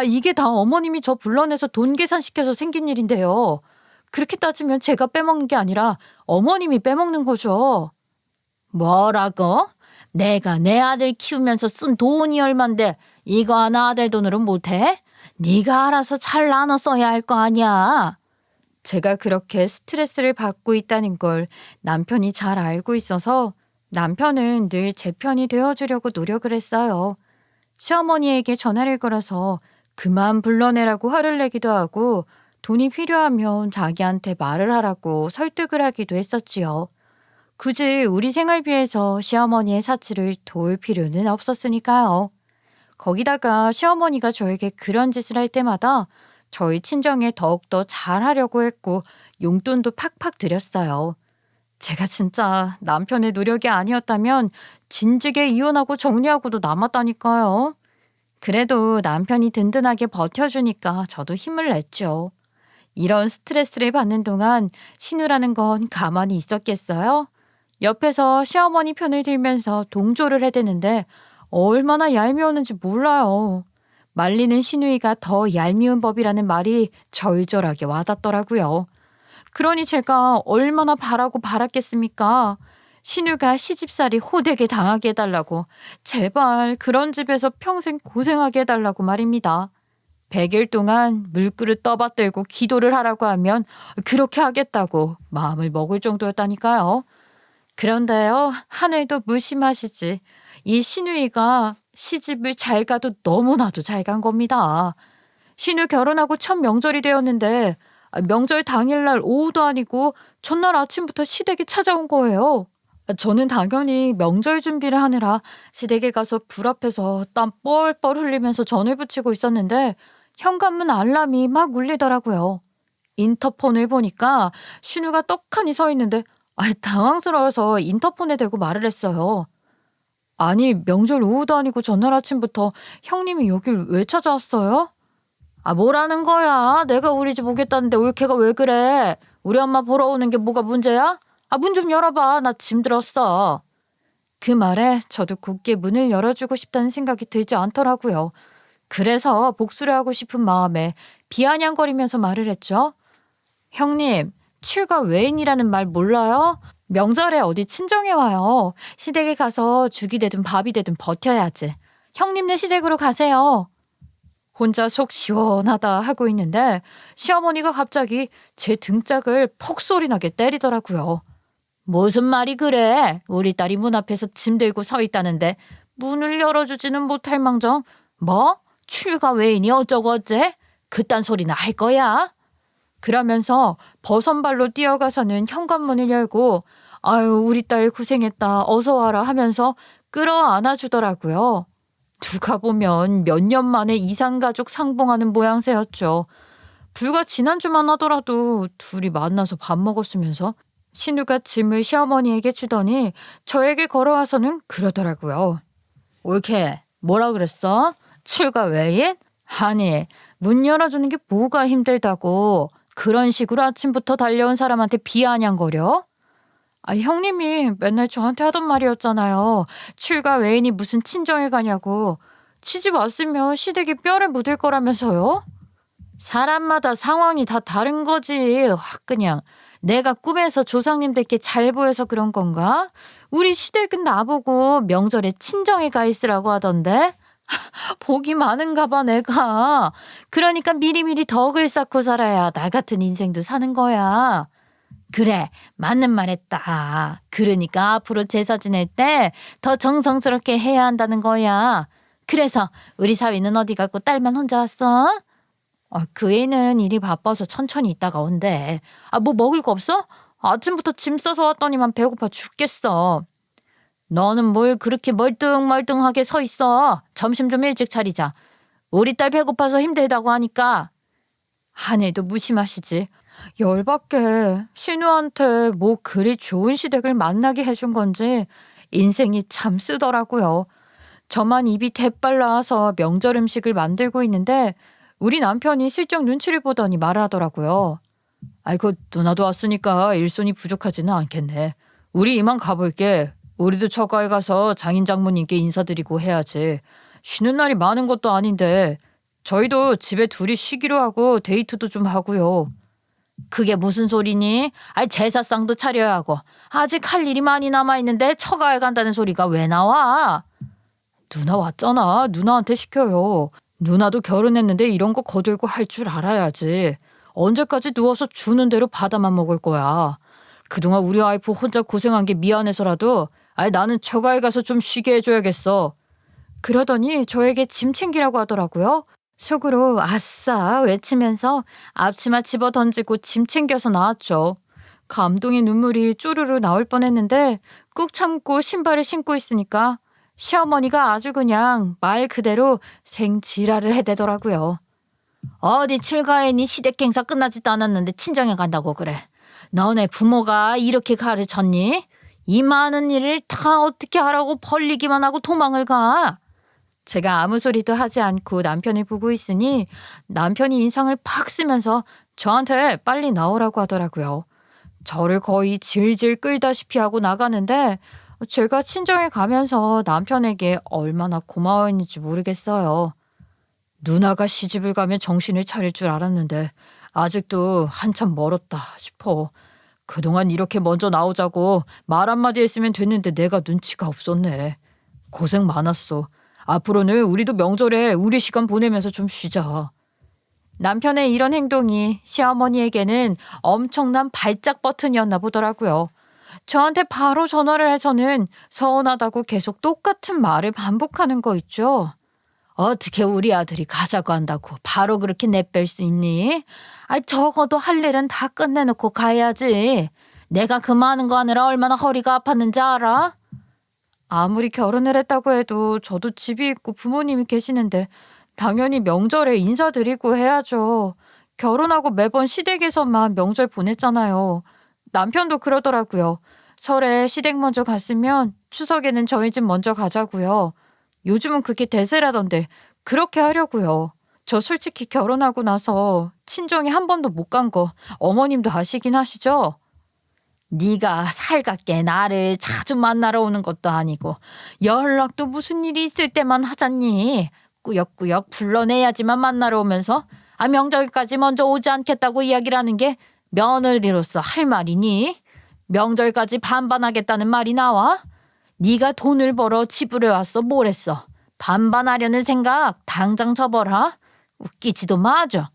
이게 다 어머님이 저 불러내서 돈 계산시켜서 생긴 일인데요. 그렇게 따지면 제가 빼먹는 게 아니라 어머님이 빼먹는 거죠. 뭐라고? 내가 내 아들 키우면서 쓴 돈이 얼만데 이거 하나 아들 돈으로 못해? 네가 알아서 잘 나눠 써야 할 거 아니야. 제가 그렇게 스트레스를 받고 있다는 걸 남편이 잘 알고 있어서 남편은 늘 제 편이 되어주려고 노력을 했어요. 시어머니에게 전화를 걸어서 그만 불러내라고 화를 내기도 하고 돈이 필요하면 자기한테 말을 하라고 설득을 하기도 했었지요. 굳이 우리 생활비에서 시어머니의 사치를 도울 필요는 없었으니까요. 거기다가 시어머니가 저에게 그런 짓을 할 때마다 저희 친정에 더욱더 잘하려고 했고 용돈도 팍팍 드렸어요. 제가 진짜 남편의 노력이 아니었다면 진즉에 이혼하고 정리하고도 남았다니까요. 그래도 남편이 든든하게 버텨주니까 저도 힘을 냈죠. 이런 스트레스를 받는 동안 신우라는 건 가만히 있었겠어요? 옆에서 시어머니 편을 들면서 동조를 해대는데 얼마나 얄미웠는지 몰라요. 말리는 시누이가 더 얄미운 법이라는 말이 절절하게 와닿더라고요. 그러니 제가 얼마나 바라고 바랐겠습니까? 신우가 시집살이 호되게 당하게 해달라고, 제발 그런 집에서 평생 고생하게 해달라고 말입니다. 100일 동안 물그릇 떠받들고 기도를 하라고 하면 그렇게 하겠다고 마음을 먹을 정도였다니까요. 그런데요, 하늘도 무심하시지. 이 시누이가 시집을 잘 가도 너무나도 잘 간 겁니다. 신우 결혼하고 첫 명절이 되었는데 명절 당일날 오후도 아니고 전날 아침부터 시댁에 찾아온 거예요. 저는 당연히 명절 준비를 하느라 시댁에 가서 불 앞에서 땀 뻘뻘 흘리면서 전을 붙이고 있었는데 현관문 알람이 막 울리더라고요. 인터폰을 보니까 신우가 떡하니 서 있는데 당황스러워서 인터폰에 대고 말을 했어요. 아니, 명절 오후도 아니고 전날 아침부터 형님이 여길 왜 찾아왔어요? 뭐라는 거야? 내가 우리 집 오겠다는데 올케가 왜 그래? 우리 엄마 보러 오는 게 뭐가 문제야? 문 좀 열어봐. 나 짐 들었어. 그 말에 저도 곧게 문을 열어주고 싶다는 생각이 들지 않더라고요. 그래서 복수를 하고 싶은 마음에 비아냥거리면서 말을 했죠. 형님, 출가 외인이라는 말 몰라요? 명절에 어디 친정에 와요. 시댁에 가서 죽이 되든 밥이 되든 버텨야지. 형님네 시댁으로 가세요. 혼자 속 시원하다 하고 있는데 시어머니가 갑자기 제 등짝을 폭소리 나게 때리더라고요. 무슨 말이 그래? 우리 딸이 문 앞에서 짐 들고 서 있다는데 문을 열어주지는 못할 망정 뭐? 출가 외인이 어쩌고 어째? 그딴 소리나 할 거야? 그러면서 버선발로 뛰어가서는 현관문을 열고 아유 우리 딸 고생했다 어서 와라 하면서 끌어안아 주더라고요. 누가 보면 몇 년 만에 이산가족 상봉하는 모양새였죠. 불과 지난주만 하더라도 둘이 만나서 밥 먹었으면서 신우가 짐을 시어머니에게 주더니 저에게 걸어와서는 그러더라고요. 옳게 뭐라 그랬어? 출가 외인? 아니 문 열어주는 게 뭐가 힘들다고 그런 식으로 아침부터 달려온 사람한테 비아냥거려? 아, 형님이 맨날 저한테 하던 말이었잖아요. 출가 외인이 무슨 친정에 가냐고. 시집 왔으면 시댁에 뼈를 묻을 거라면서요? 사람마다 상황이 다 다른 거지. 확 그냥 내가 꿈에서 조상님들께 잘 보여서 그런 건가? 우리 시댁은 나보고 명절에 친정에 가 있으라고 하던데. 복이 많은가 봐 내가. 그러니까 미리미리 덕을 쌓고 살아야 나 같은 인생도 사는 거야. 그래 맞는 말 했다. 그러니까 앞으로 제사 지낼 때 더 정성스럽게 해야 한다는 거야. 그래서 우리 사위는 어디 갔고 딸만 혼자 왔어? 그 애는 일이 바빠서 천천히 있다가 온대. 뭐 먹을 거 없어? 아침부터 짐 싸서 왔더니만 배고파 죽겠어. 너는 뭘 그렇게 멀뚱멀뚱하게 서 있어. 점심 좀 일찍 차리자. 우리 딸 배고파서 힘들다고 하니까. 하늘도 무심하시지. 열받게 신우한테 뭐 그리 좋은 시댁을 만나게 해준 건지 인생이 참 쓰더라고요. 저만 입이 대빨 나와서 명절 음식을 만들고 있는데 우리 남편이 슬쩍 눈치를 보더니 말하더라고요. 아이고 누나도 왔으니까 일손이 부족하지는 않겠네. 우리 이만 가볼게. 우리도 처가에 가서 장인 장모님께 인사드리고 해야지. 쉬는 날이 많은 것도 아닌데 저희도 집에 둘이 쉬기로 하고 데이트도 좀 하고요. 그게 무슨 소리니? 제사상도 차려야 하고 아직 할 일이 많이 남아있는데 처가에 간다는 소리가 왜 나와? 누나 왔잖아. 누나한테 시켜요. 누나도 결혼했는데 이런 거 거들고 할 줄 알아야지. 언제까지 누워서 주는 대로 받아만 먹을 거야. 그동안 우리 와이프 혼자 고생한 게 미안해서라도 나는 처가에 가서 좀 쉬게 해줘야겠어. 그러더니 저에게 짐 챙기라고 하더라고요. 속으로 아싸 외치면서 앞치마 집어 던지고 짐 챙겨서 나왔죠. 감동의 눈물이 쪼르르 나올 뻔했는데 꾹 참고 신발을 신고 있으니까 시어머니가 아주 그냥 말 그대로 생지랄을 해대더라고요. 어디 출가했니? 시댁 행사 끝나지도 않았는데 친정에 간다고 그래. 너네 부모가 이렇게 가르쳤니? 이 많은 일을 다 어떻게 하라고 벌리기만 하고 도망을 가? 제가 아무 소리도 하지 않고 남편을 보고 있으니 남편이 인상을 팍 쓰면서 저한테 빨리 나오라고 하더라고요. 저를 거의 질질 끌다시피 하고 나가는데 제가 친정에 가면서 남편에게 얼마나 고마워했는지 모르겠어요. 누나가 시집을 가면 정신을 차릴 줄 알았는데 아직도 한참 멀었다 싶어. 그동안 이렇게 먼저 나오자고 말 한마디 했으면 됐는데 내가 눈치가 없었네. 고생 많았어. 앞으로는 우리도 명절에 우리 시간 보내면서 좀 쉬자. 남편의 이런 행동이 시어머니에게는 엄청난 발작 버튼이었나 보더라고요. 저한테 바로 전화를 해서는 서운하다고 계속 똑같은 말을 반복하는 거 있죠. 어떻게 우리 아들이 가자고 한다고 바로 그렇게 내뺄 수 있니? 적어도 할 일은 다 끝내놓고 가야지. 내가 그 많은 거 하느라 얼마나 허리가 아팠는지 알아? 아무리 결혼을 했다고 해도 저도 집이 있고 부모님이 계시는데 당연히 명절에 인사드리고 해야죠. 결혼하고 매번 시댁에서만 명절 보냈잖아요. 남편도 그러더라고요. 설에 시댁 먼저 갔으면 추석에는 저희 집 먼저 가자고요. 요즘은 그게 대세라던데 그렇게 하려고요. 저 솔직히 결혼하고 나서 친정에 한 번도 못 간 거 어머님도 아시긴 하시죠? 네가 살갑게 나를 자주 만나러 오는 것도 아니고 연락도 무슨 일이 있을 때만 하잖니. 꾸역꾸역 불러내야지만 만나러 오면서 명절까지 먼저 오지 않겠다고 이야기를 하는 게 며느리로서 할 말이니? 명절까지 반반하겠다는 말이 나와? 네가 돈을 벌어 지불해 왔어 뭘 했어? 반반하려는 생각 당장 접어라. 웃기지도 마죠.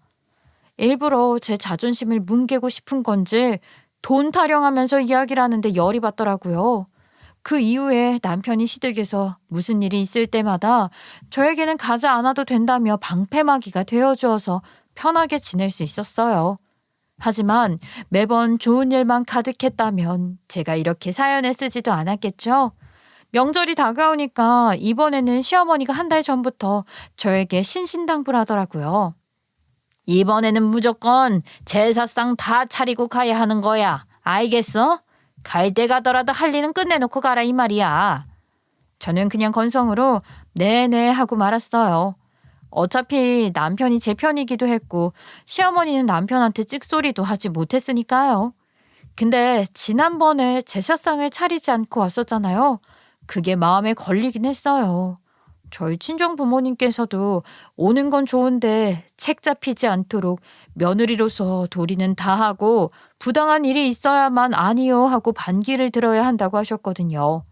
일부러 제 자존심을 뭉개고 싶은 건지 돈 타령하면서 이야기를 하는데 열이 받더라고요. 그 이후에 남편이 시댁에서 무슨 일이 있을 때마다 저에게는 가지 않아도 된다며 방패막이가 되어주어서 편하게 지낼 수 있었어요. 하지만 매번 좋은 일만 가득했다면 제가 이렇게 사연을 쓰지도 않았겠죠. 명절이 다가오니까 이번에는 시어머니가 한 달 전부터 저에게 신신당부하더라고요. 이번에는 무조건 제사상 다 차리고 가야 하는 거야. 알겠어? 갈 때 가더라도 할 일은 끝내놓고 가라 이 말이야. 저는 그냥 건성으로 네네 하고 말았어요. 어차피 남편이 제 편이기도 했고 시어머니는 남편한테 찍소리도 하지 못했으니까요. 근데 지난번에 제사상을 차리지 않고 왔었잖아요. 그게 마음에 걸리긴 했어요. 저희 친정 부모님께서도 오는 건 좋은데 책 잡히지 않도록 며느리로서 도리는 다 하고 부당한 일이 있어야만 아니요 하고 반기를 들어야 한다고 하셨거든요.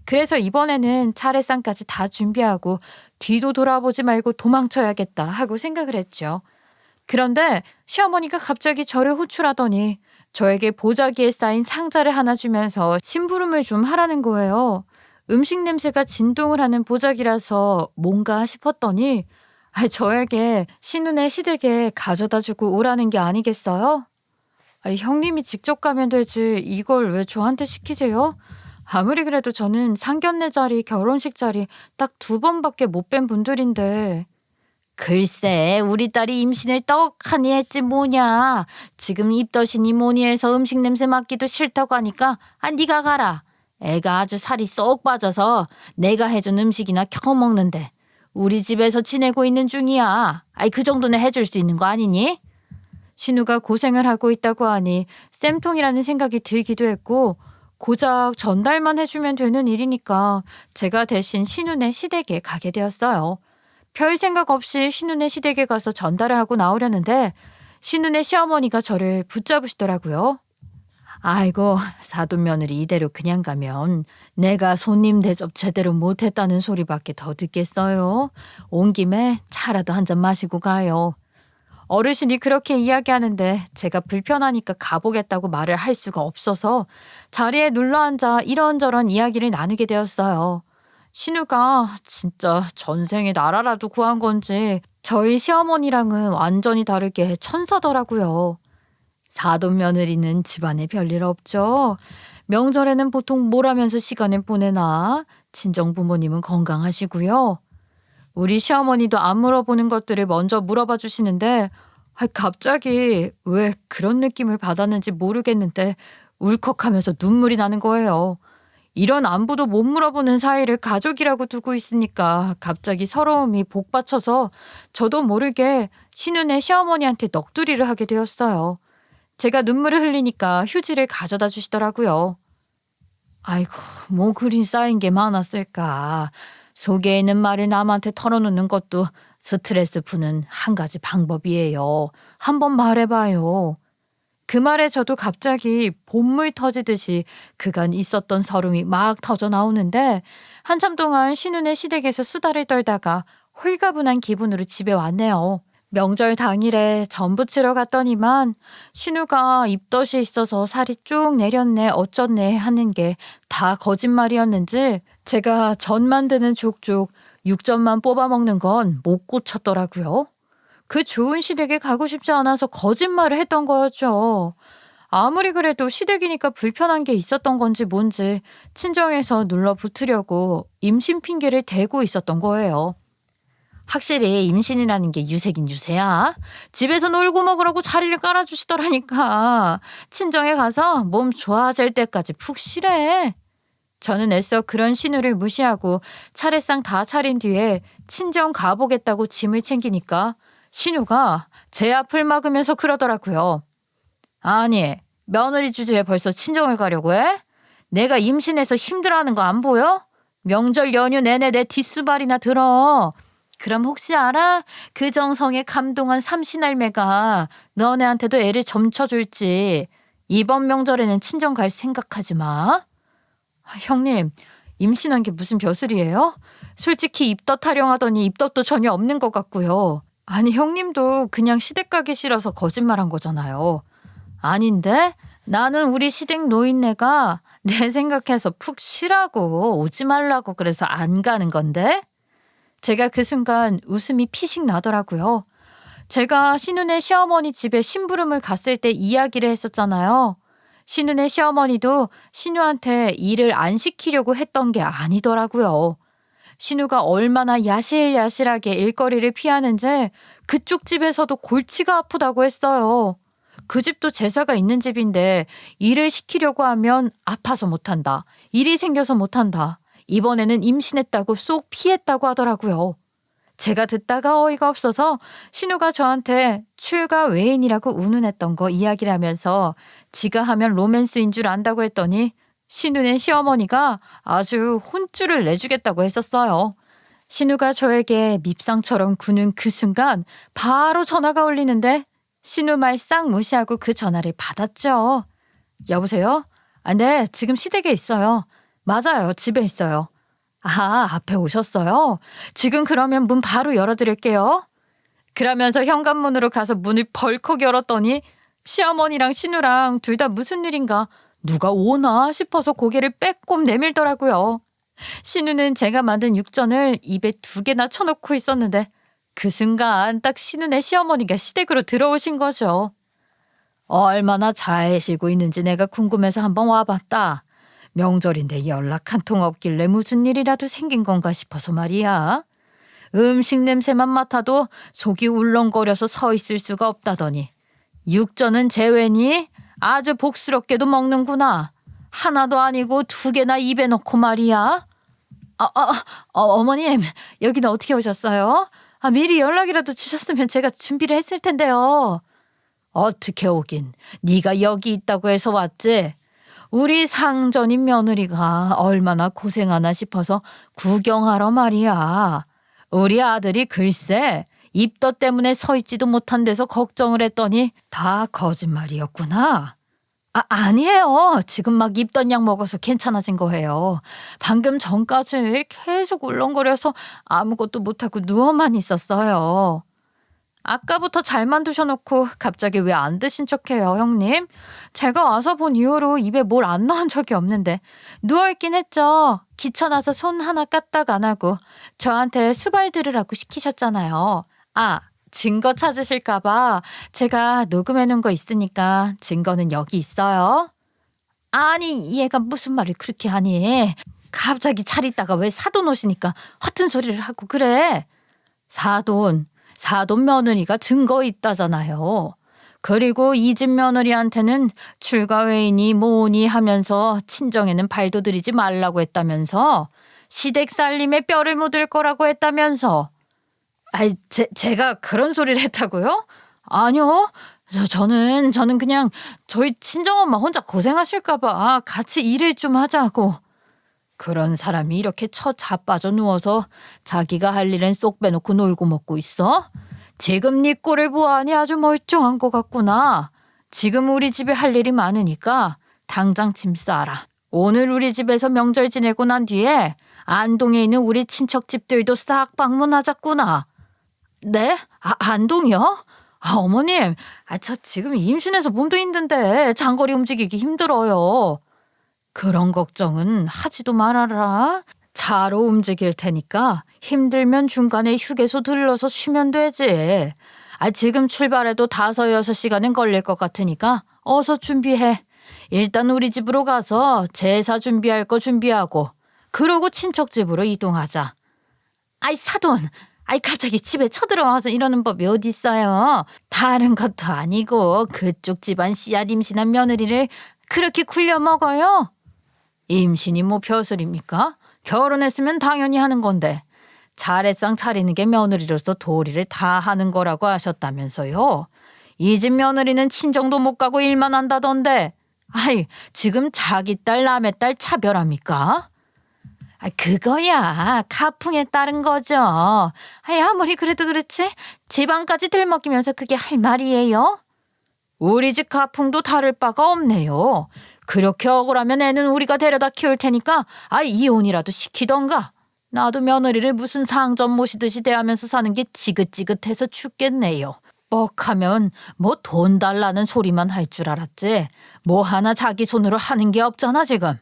그래서 이번에는 차례상까지 다 준비하고 뒤도 돌아보지 말고 도망쳐야겠다 하고 생각을 했죠. 그런데 시어머니가 갑자기 저를 호출하더니 저에게 보자기에 쌓인 상자를 하나 주면서 심부름을 좀 하라는 거예요. 음식 냄새가 진동을 하는 보자기라서 뭔가 싶었더니 저에게 신혼의 시댁에 가져다 주고 오라는 게 아니겠어요? 형님이 직접 가면 되지 이걸 왜 저한테 시키세요? 아무리 그래도 저는 상견례 자리, 결혼식 자리 딱 2번밖에 못 뵌 분들인데. 글쎄 우리 딸이 임신을 떡하니 했지 뭐냐. 지금 입덧이니 뭐니 해서 음식 냄새 맡기도 싫다고 하니까 네가 가라. 애가 아주 살이 쏙 빠져서 내가 해준 음식이나 켜먹는데 우리 집에서 지내고 있는 중이야. 그 정도는 해줄 수 있는 거 아니니? 신우가 고생을 하고 있다고 하니 쌤통이라는 생각이 들기도 했고 고작 전달만 해주면 되는 일이니까 제가 대신 신우네 시댁에 가게 되었어요. 별 생각 없이 신우네 시댁에 가서 전달을 하고 나오려는데 신우네 시어머니가 저를 붙잡으시더라고요. 아이고 사돈 며느리 이대로 그냥 가면 내가 손님 대접 제대로 못했다는 소리밖에 더 듣겠어요. 온 김에 차라도 한 잔 마시고 가요. 어르신이 그렇게 이야기하는데 제가 불편하니까 가보겠다고 말을 할 수가 없어서 자리에 눌러앉아 이런저런 이야기를 나누게 되었어요. 신우가 진짜 전생에 나라라도 구한 건지 저희 시어머니랑은 완전히 다르게 천사더라고요. 사돈 며느리는 집안에 별일 없죠. 명절에는 보통 뭘 하면서 시간을 보내나? 친정 부모님은 건강하시고요. 우리 시어머니도 안 물어보는 것들을 먼저 물어봐 주시는데 갑자기 왜 그런 느낌을 받았는지 모르겠는데 울컥하면서 눈물이 나는 거예요. 이런 안부도 못 물어보는 사이를 가족이라고 두고 있으니까 갑자기 서러움이 복받쳐서 저도 모르게 신우네 시어머니한테 넋두리를 하게 되었어요. 제가 눈물을 흘리니까 휴지를 가져다 주시더라고요. 아이고 뭐 그리 쌓인 게 많았을까. 속에 있는 말을 남한테 털어놓는 것도 스트레스 푸는 한 가지 방법이에요. 한번 말해봐요. 그 말에 저도 갑자기 봇물 터지듯이 그간 있었던 서름이 막 터져 나오는데 한참 동안 신우네 시댁에서 수다를 떨다가 홀가분한 기분으로 집에 왔네요. 명절 당일에 전 부치러 갔더니만 신우가 입덧이 있어서 살이 쭉 내렸네 어쩌네 하는 게 다 거짓말이었는지 제가 전 만드는 족족 육전만 뽑아 먹는 건 못 고쳤더라고요. 그 좋은 시댁에 가고 싶지 않아서 거짓말을 했던 거였죠. 아무리 그래도 시댁이니까 불편한 게 있었던 건지 뭔지 친정에서 눌러붙으려고 임신 핑계를 대고 있었던 거예요. 확실히 임신이라는 게 유색인 유세야. 집에서 놀고 먹으라고 자리를 깔아주시더라니까. 친정에 가서 몸 좋아질 때까지 푹 쉬래. 저는 애써 그런 신우를 무시하고 차례상 다 차린 뒤에 친정 가보겠다고 짐을 챙기니까 신우가 제 앞을 막으면서 그러더라고요. 아니 며느리 주제에 벌써 친정을 가려고 해? 내가 임신해서 힘들어하는 거 안 보여? 명절 연휴 내내 내 뒷수발이나 들어. 그럼 혹시 알아? 그 정성에 감동한 삼신할매가 너네한테도 애를 점쳐줄지. 이번 명절에는 친정 갈 생각하지 마. 형님, 임신한 게 무슨 벼슬이에요? 솔직히 입덧 타령하더니 입덧도 전혀 없는 것 같고요. 아니, 형님도 그냥 시댁 가기 싫어서 거짓말한 거잖아요. 아닌데? 나는 우리 시댁 노인네가 내 생각해서 푹 쉬라고 오지 말라고 그래서 안 가는 건데? 제가 그 순간 웃음이 피식 나더라고요. 제가 신우네 시어머니 집에 심부름을 갔을 때 이야기를 했었잖아요. 신우네 시어머니도 신우한테 일을 안 시키려고 했던 게 아니더라고요. 신우가 얼마나 야실야실하게 일거리를 피하는지 그쪽 집에서도 골치가 아프다고 했어요. 그 집도 제사가 있는 집인데 일을 시키려고 하면 아파서 못한다. 일이 생겨서 못한다. 이번에는 임신했다고 쏙 피했다고 하더라고요. 제가 듣다가 어이가 없어서 신우가 저한테 출가 외인이라고 운운했던 거 이야기를 하면서 지가 하면 로맨스인 줄 안다고 했더니 신우네 시어머니가 아주 혼쭐을 내주겠다고 했었어요. 신우가 저에게 밉상처럼 구는 그 순간 바로 전화가 울리는데 신우 말 싹 무시하고 그 전화를 받았죠. 여보세요? 네, 지금 시댁에 있어요. 맞아요, 집에 있어요. 아, 앞에 오셨어요? 지금 그러면 문 바로 열어드릴게요. 그러면서 현관문으로 가서 문을 벌컥 열었더니 시어머니랑 신우랑 둘 다 무슨 일인가 누가 오나 싶어서 고개를 빼꼼 내밀더라고요. 신우는 제가 만든 육전을 입에 2개나 쳐놓고 있었는데 그 순간 딱 신우네 시어머니가 시댁으로 들어오신 거죠. 얼마나 잘 쉬고 있는지 내가 궁금해서 한번 와봤다. 명절인데 연락 한 통 없길래 무슨 일이라도 생긴 건가 싶어서 말이야. 음식 냄새만 맡아도 속이 울렁거려서 서 있을 수가 없다더니 육전은 제외니 아주 복스럽게도 먹는구나. 하나도 아니고 2개나 입에 넣고 말이야. 어머님, 여기는 어떻게 오셨어요? 미리 연락이라도 주셨으면 제가 준비를 했을 텐데요. 어떻게 오긴. 네가 여기 있다고 해서 왔지. 우리 상전인 며느리가 얼마나 고생하나 싶어서 구경하러 말이야. 우리 아들이 글쎄 입덧 때문에 서 있지도 못한 데서 걱정을 했더니 다 거짓말이었구나. 아니에요. 지금 막 입덧 약 먹어서 괜찮아진 거예요. 방금 전까지 계속 울렁거려서 아무것도 못하고 누워만 있었어요. 아까부터 잘만 드셔놓고 갑자기 왜 안 드신 척해요, 형님? 제가 와서 본 이후로 입에 뭘 안 넣은 적이 없는데 누워있긴 했죠. 귀찮아서 손 하나 까딱 안 하고 저한테 수발 들으라고 시키셨잖아요. 증거 찾으실까 봐 제가 녹음해놓은 거 있으니까 증거는 여기 있어요. 아니, 얘가 무슨 말을 그렇게 하니? 갑자기 차리다가 왜 사돈 오시니까 허튼 소리를 하고 그래? 사돈 며느리가 증거 있다잖아요. 그리고 이 집 며느리한테는 출가 외인이 뭐니 하면서 친정에는 발도 들이지 말라고 했다면서 시댁 살림에 뼈를 묻을 거라고 했다면서. 제가 그런 소리를 했다고요? 아니요. 저는 그냥 저희 친정엄마 혼자 고생하실까 봐 같이 일을 좀 하자고. 그런 사람이 이렇게 자빠져 누워서 자기가 할 일은 쏙 빼놓고 놀고 먹고 있어? 지금 네 꼴을 보아하니 아주 멀쩡한 것 같구나. 지금 우리 집에 할 일이 많으니까 당장 짐 싸라. 오늘 우리 집에서 명절 지내고 난 뒤에 안동에 있는 우리 친척집들도 싹 방문하자꾸나. 네? 안동이요? 어머님, 저 지금 임신해서 몸도 힘든데 장거리 움직이기 힘들어요. 그런 걱정은 하지도 말아라. 차로 움직일 테니까 힘들면 중간에 휴게소 들러서 쉬면 되지. 지금 출발해도 5-6시간은 걸릴 것 같으니까 어서 준비해. 일단 우리 집으로 가서 제사 준비할 거 준비하고 그러고 친척 집으로 이동하자. 사돈, 갑자기 집에 쳐들어와서 이러는 법이 어디 있어요. 다른 것도 아니고 그쪽 집안 씨앗 임신한 며느리를 그렇게 굴려 먹어요? 임신이 뭐 벼슬입니까? 결혼했으면 당연히 하는 건데 차례상 차리는 게 며느리로서 도리를 다 하는 거라고 하셨다면서요. 이 집 며느리는 친정도 못 가고 일만 한다던데. 아이, 지금 자기 딸 남의 딸 차별합니까? 그거야 가풍에 따른 거죠. 아무리 그래도 그렇지 집안까지 들먹이면서 그게 할 말이에요? 우리 집 가풍도 다를 바가 없네요. 그렇게 억울하면 애는 우리가 데려다 키울 테니까 이혼이라도 시키던가. 나도 며느리를 무슨 상점 모시듯이 대하면서 사는 게 지긋지긋해서 죽겠네요. 뻑하면 뭐 돈 달라는 소리만 할 줄 알았지. 뭐 하나 자기 손으로 하는 게 없잖아 지금.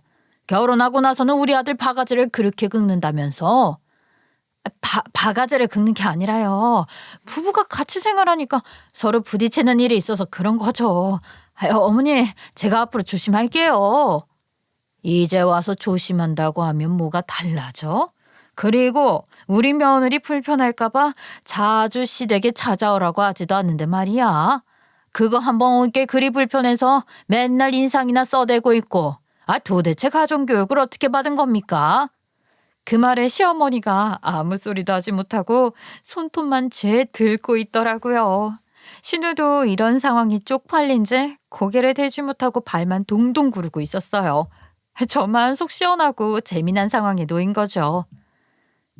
결혼하고 나서는 우리 아들 바가지를 그렇게 긁는다면서. 바가지를 긁는 게 아니라요. 부부가 같이 생활하니까 서로 부딪히는 일이 있어서 그런 거죠. 어머니, 제가 앞으로 조심할게요. 이제 와서 조심한다고 하면 뭐가 달라져? 그리고 우리 며느리 불편할까봐 자주 시댁에 찾아오라고 하지도 않는데 말이야. 그거 한번 온 게 그리 불편해서 맨날 인상이나 써대고 있고. 도대체 가정교육을 어떻게 받은 겁니까? 그 말에 시어머니가 아무 소리도 하지 못하고 손톱만 쨉 긁고 있더라고요. 신우도 이런 상황이 쪽팔린지 고개를 대지 못하고 발만 동동 구르고 있었어요. 저만 속 시원하고 재미난 상황에 놓인 거죠.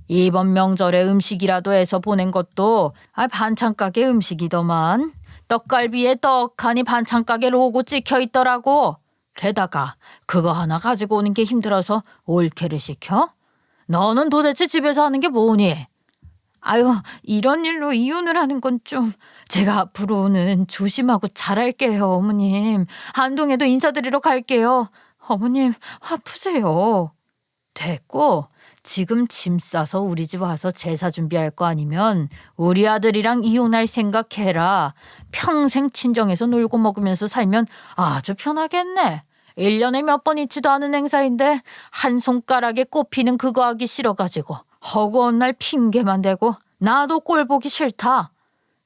이번 명절에 음식이라도 해서 보낸 것도 반찬 가게 음식이더만. 떡갈비에 떡하니 반찬 가게 로고 찍혀 있더라고. 게다가 그거 하나 가지고 오는 게 힘들어서 올케를 시켜? 너는 도대체 집에서 하는 게 뭐니? 이런 일로 이혼을 하는 건 좀 제가 앞으로는 조심하고 잘할게요, 어머님. 안동에도 인사드리러 갈게요. 어머님, 화 푸세요. 됐고, 지금 짐 싸서 우리 집 와서 제사 준비할 거 아니면 우리 아들이랑 이혼할 생각해라. 평생 친정에서 놀고 먹으면서 살면 아주 편하겠네. 1년에 몇 번 있지도 않은 행사인데 한 손가락에 꼽히는 그거 하기 싫어가지고 허구한 날 핑계만 대고 나도 꼴 보기 싫다.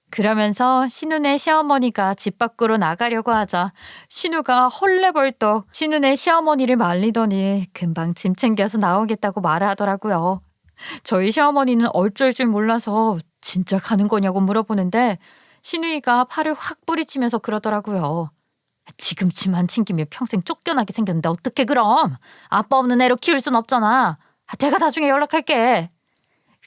그러면서 신우네 시어머니가 집 밖으로 나가려고 하자 신우가 헐레벌떡 신우네 시어머니를 말리더니 금방 짐 챙겨서 나오겠다고 말을 하더라고요. 저희 시어머니는 어쩔 줄 몰라서 진짜 가는 거냐고 물어보는데 신우이가 팔을 확 뿌리치면서 그러더라고요. 지금 짐 안 챙기면 평생 쫓겨나게 생겼는데 어떡해 그럼. 아빠 없는 애로 키울 순 없잖아. 내가 나중에 연락할게.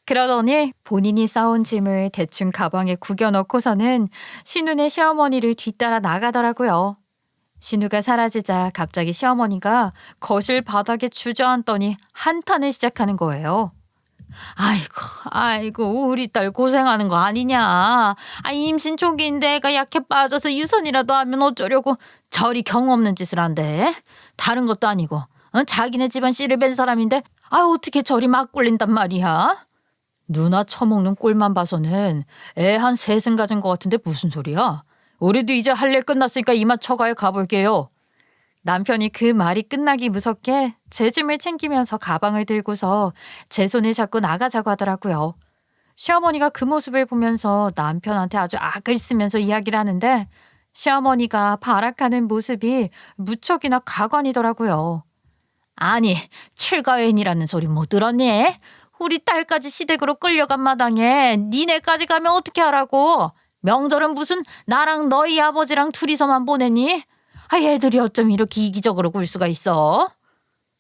그러더니 본인이 싸온 짐을 대충 가방에 구겨넣고서는 신우네 시어머니를 뒤따라 나가더라고요. 신우가 사라지자 갑자기 시어머니가 거실 바닥에 주저앉더니 한탄을 시작하는 거예요. 아이고 우리 딸 고생하는 거 아니냐. 임신 초기인데 애가 약해 빠져서 유선이라도 하면 어쩌려고 저리 경우 없는 짓을 한대. 다른 것도 아니고 자기네 집안 씨를 뺀 사람인데 어떻게 저리 막 굴린단 말이야. 누나 처먹는 꼴만 봐서는 애 한 셋은 가진 것 같은데 무슨 소리야. 우리도 이제 할 일 끝났으니까 이만 처가에 가볼게요. 남편이 그 말이 끝나기 무섭게 제 짐을 챙기면서 가방을 들고서 제 손을 잡고 나가자고 하더라고요. 시어머니가 그 모습을 보면서 남편한테 아주 악을 쓰면서 이야기를 하는데 시어머니가 발악하는 모습이 무척이나 가관이더라고요. 아니, 출가회인이라는 소리 못 들었니? 우리 딸까지 시댁으로 끌려간 마당에 니네까지 가면 어떻게 하라고? 명절은 무슨 나랑 너희 아버지랑 둘이서만 보내니? 애들이 어쩜 이렇게 이기적으로 굴 수가 있어?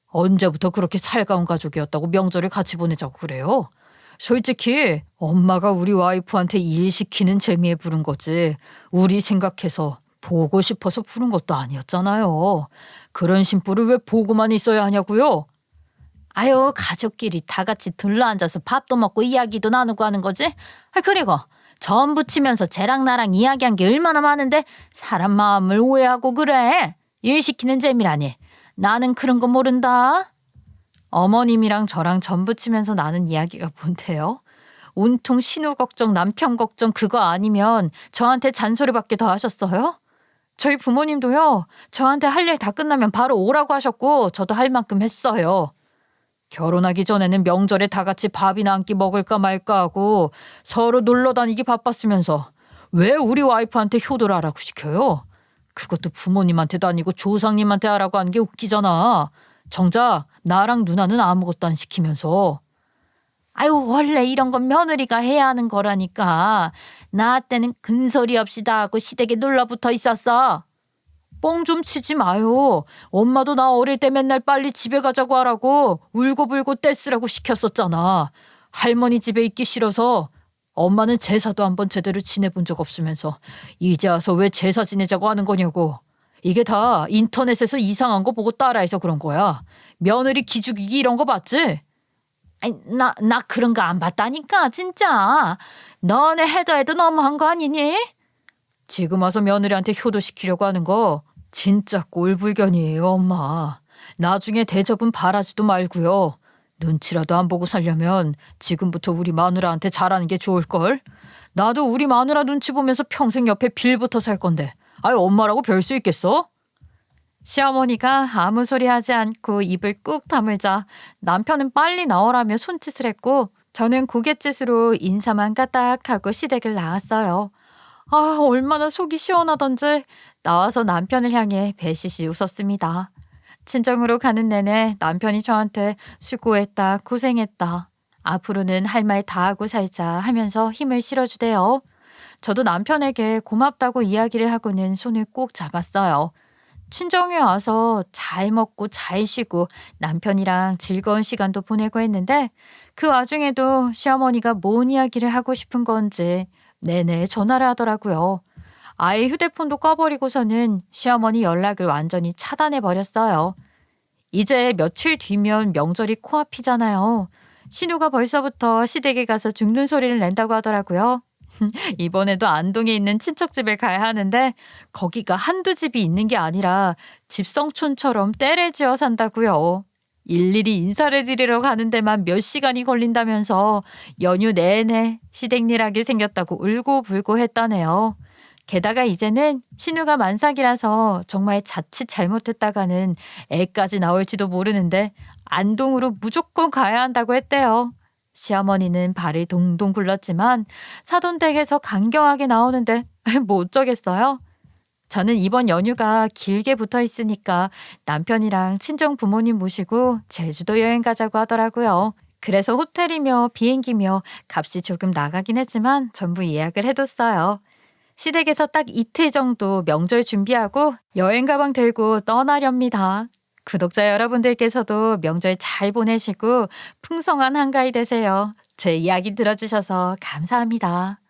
언제부터 그렇게 살가운 가족이었다고 명절을 같이 보내자고 그래요? 솔직히 엄마가 우리 와이프한테 일 시키는 재미에 부른 거지 우리 생각해서 보고 싶어서 부른 것도 아니었잖아요. 그런 심부를 왜 보고만 있어야 하냐고요? 가족끼리 다 같이 둘러앉아서 밥도 먹고 이야기도 나누고 하는 거지? 그리고 전 부치면서 쟤랑 나랑 이야기한 게 얼마나 많은데 사람 마음을 오해하고 그래. 일 시키는 재미라니. 나는 그런 거 모른다. 어머님이랑 저랑 전 부치면서 나는 이야기가 뭔데요? 온통 신우 걱정, 남편 걱정 그거 아니면 저한테 잔소리밖에 더 하셨어요? 저희 부모님도요. 저한테 할 일 다 끝나면 바로 오라고 하셨고 저도 할 만큼 했어요. 결혼하기 전에는 명절에 다 같이 밥이나 한 끼 먹을까 말까 하고 서로 놀러 다니기 바빴으면서 왜 우리 와이프한테 효도를 하라고 시켜요? 그것도 부모님한테도 아니고 조상님한테 하라고 하는 게 웃기잖아. 정작 나랑 누나는 아무것도 안 시키면서. 원래 이런 건 며느리가 해야 하는 거라니까. 나 때는 근소리 없이 다 하고 시댁에 눌러붙어 있었어. 뻥 좀 치지 마요. 엄마도 나 어릴 때 맨날 빨리 집에 가자고 하라고 울고불고 떼쓰라고 시켰었잖아. 할머니 집에 있기 싫어서. 엄마는 제사도 한번 제대로 지내본 적 없으면서 이제 와서 왜 제사 지내자고 하는 거냐고. 이게 다 인터넷에서 이상한 거 보고 따라해서 그런 거야. 며느리 기죽이기 이런 거 봤지? 아니, 나 그런 거 안 봤다니까 진짜. 너네 해도 너무한 거 아니니? 지금 와서 며느리한테 효도시키려고 하는 거 진짜 꼴불견이에요, 엄마. 나중에 대접은 바라지도 말고요. 눈치라도 안 보고 살려면 지금부터 우리 마누라한테 잘하는 게 좋을걸. 나도 우리 마누라 눈치 보면서 평생 옆에 빌붙어 살 건데 아유 엄마라고 별 수 있겠어? 시어머니가 아무 소리 하지 않고 입을 꾹 다물자 남편은 빨리 나오라며 손짓을 했고 저는 고갯짓으로 인사만 까딱하고 시댁을 나왔어요. 아, 얼마나 속이 시원하던지 나와서 남편을 향해 배시시 웃었습니다. 친정으로 가는 내내 남편이 저한테 수고했다, 고생했다. 앞으로는 할 말 다 하고 살자 하면서 힘을 실어주대요. 저도 남편에게 고맙다고 이야기를 하고는 손을 꼭 잡았어요. 친정에 와서 잘 먹고 잘 쉬고 남편이랑 즐거운 시간도 보내고 했는데 그 와중에도 시어머니가 뭔 이야기를 하고 싶은 건지 내내 전화를 하더라고요. 아예 휴대폰도 꺼버리고서는 시어머니 연락을 완전히 차단해버렸어요. 이제 며칠 뒤면 명절이 코앞이잖아요. 신우가 벌써부터 시댁에 가서 죽는 소리를 낸다고 하더라고요. 이번에도 안동에 있는 친척집에 가야 하는데 거기가 한두 집이 있는 게 아니라 집성촌처럼 떼를 지어 산다고요. 일일이 인사를 드리러 가는 데만 몇 시간이 걸린다면서 연휴 내내 시댁일하게 생겼다고 울고불고 했다네요. 게다가 이제는 신우가 만삭이라서 정말 자칫 잘못했다가는 애까지 나올지도 모르는데 안동으로 무조건 가야 한다고 했대요. 시어머니는 발을 동동 굴렀지만 사돈댁에서 강경하게 나오는데 뭐 어쩌겠어요? 저는 이번 연휴가 길게 붙어 있으니까 남편이랑 친정 부모님 모시고 제주도 여행 가자고 하더라고요. 그래서 호텔이며 비행기며 값이 조금 나가긴 했지만 전부 예약을 해뒀어요. 시댁에서 딱 이틀 정도 명절 준비하고 여행 가방 들고 떠나렵니다. 구독자 여러분들께서도 명절 잘 보내시고 풍성한 한가위 되세요. 제 이야기 들어주셔서 감사합니다.